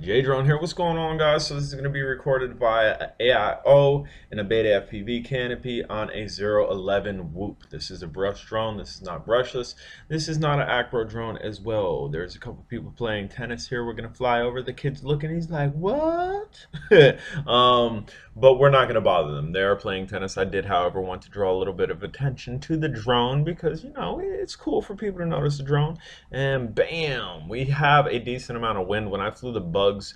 J Drone here. What's going on, guys? So this is going to be recorded via AIO in a Beta FPV canopy on a 011 Whoop. This is a brush drone. This is not brushless. This is not an acro drone as well. There's a couple people playing tennis here. We're going to fly over. The kid's looking. He's like, what? um, but we're not going to bother them. They are playing tennis. I did, however, want to draw a little bit of attention to the drone because, you know, it's cool for people to notice the drone. And bam, we have a decent amount of wind. When I flew the bugs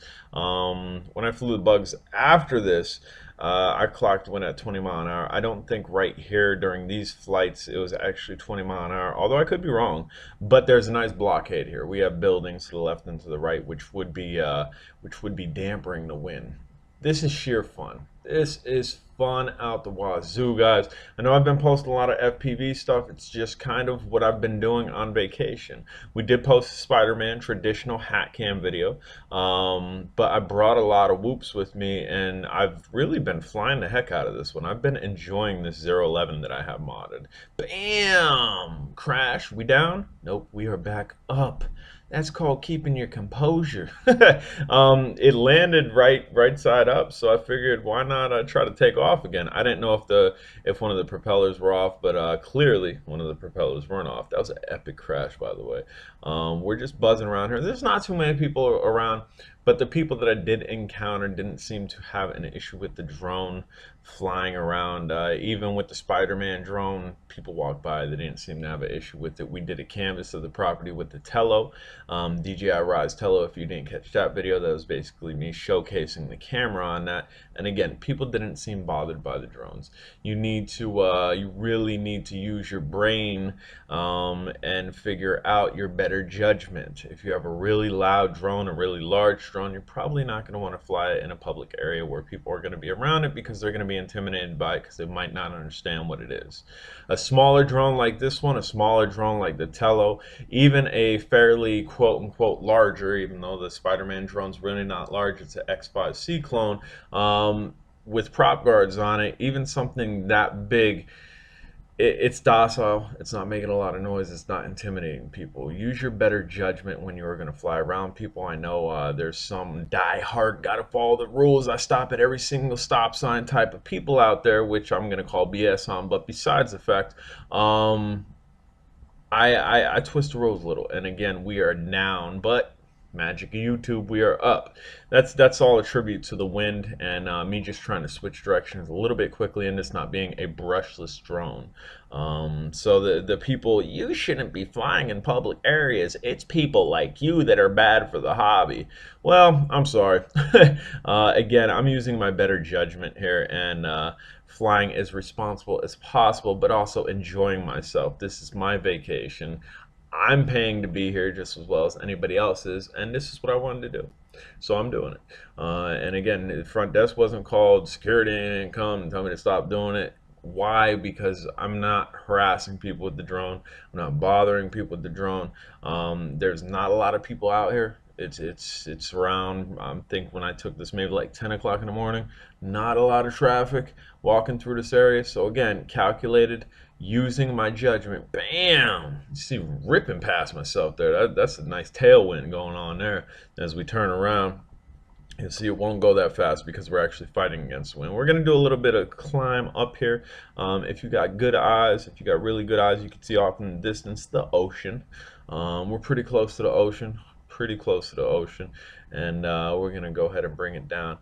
after this, I clocked wind at 20 mile an hour. I don't think right here during these flights it was actually 20 mile an hour, although I could be wrong. But there's a nice blockade here. We have buildings to the left and to the right, which would be dampening the wind. This is sheer fun. This is fun out the wazoo, guys. I know I've been posting a lot of FPV stuff. It's just kind of what I've been doing on vacation. We did post a Spider-Man traditional hat cam video, but I brought a lot of whoops with me, and I've really been flying the heck out of this one. I've been enjoying this 011 that I have modded. Bam! Crash. We down? Nope, we are back up. That's called keeping your composure. It landed right side up, so I figured why not try to take off again. I didn't know if one of the propellers were off, but clearly one of the propellers weren't off. That was an epic crash, by the way. We're just buzzing around here. There's not too many people around, but the people that I did encounter didn't seem to have an issue with the drone flying around. Even with the Spider-Man drone, people walked by, they didn't seem to have an issue with it. We did a canvas of the property with the Tello, DJI Rise Tello. If you didn't catch that video, that was basically me showcasing the camera on that. And again, people didn't seem bothered by the drones. You really need to use your brain and figure out your better judgment. If you have a really loud drone, a really large drone, you're probably not going to want to fly it in a public area where people are going to be around it because they're going to be intimidated by it because they might not understand what it is. A smaller drone like this one, a smaller drone like the Tello, even a fairly quote-unquote larger, even though the Spider-Man drone's really not large, it's an X5C clone, with prop guards on it, even something that big, it's docile, it's not making a lot of noise, it's not intimidating people. Use your better judgment when you're going to fly around people. I know there's some die-hard, gotta follow the rules, I stop at every single stop sign type of people out there, which I'm going to call BS on, but besides the fact, I twist the rules a little, and again, we are down, but magic of YouTube, we are up. That's all a tribute to the wind and me just trying to switch directions a little bit quickly and this not being a brushless drone. So the people, you shouldn't be flying in public areas. It's people like you that are bad for the hobby. Well, I'm sorry. Again, I'm using my better judgment here and flying as responsible as possible, but also enjoying myself. This is my vacation. I'm paying to be here just as well as anybody else is, and this is what I wanted to do. So I'm doing it. And again, the front desk wasn't called, security didn't come and tell me to stop doing it. Why? Because I'm not harassing people with the drone. I'm not bothering people with the drone. There's not a lot of people out here. It's around, I think when I took this, maybe like 10 o'clock in the morning. Not a lot of traffic walking through this area. So again, calculated, using my judgment. Bam! You see, ripping past myself there. That's a nice tailwind going on there. As we turn around, you see it won't go that fast because we're actually fighting against the wind. We're going to do a little bit of climb up here. If you got good eyes, if you got really good eyes, you can see off in the distance the ocean. We're pretty close to the ocean. Pretty close to the ocean, and we're gonna go ahead and bring it down.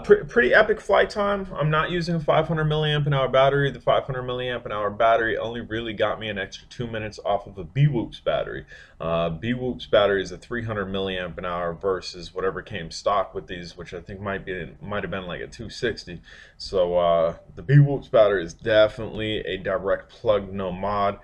Pretty epic flight time. I'm not using a 500 milliamp an hour battery. The 500 milliamp an hour battery only really got me an extra 2 minutes off of a B-Whoops battery. B-Whoops battery is a 300 milliamp an hour versus whatever came stock with these, which I think might have been like a 260. So the B-Whoops battery is definitely a direct plug, no mod.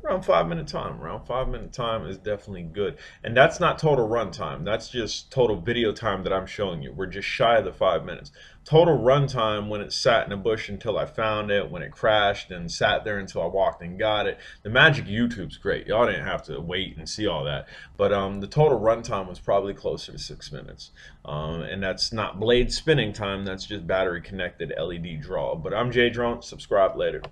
Around 5 minute time. Around 5 minute time is definitely good. And that's not total run time. That's just total video time that I'm showing you. We're just shy of the 5 minutes. Total run time when it sat in a bush until I found it, when it crashed and sat there until I walked and got it. The magic of YouTube's great. Y'all didn't have to wait and see all that. But the total run time was probably closer to 6 minutes. And that's not blade spinning time. That's just battery connected LED draw. But I'm J Drone. Subscribe later.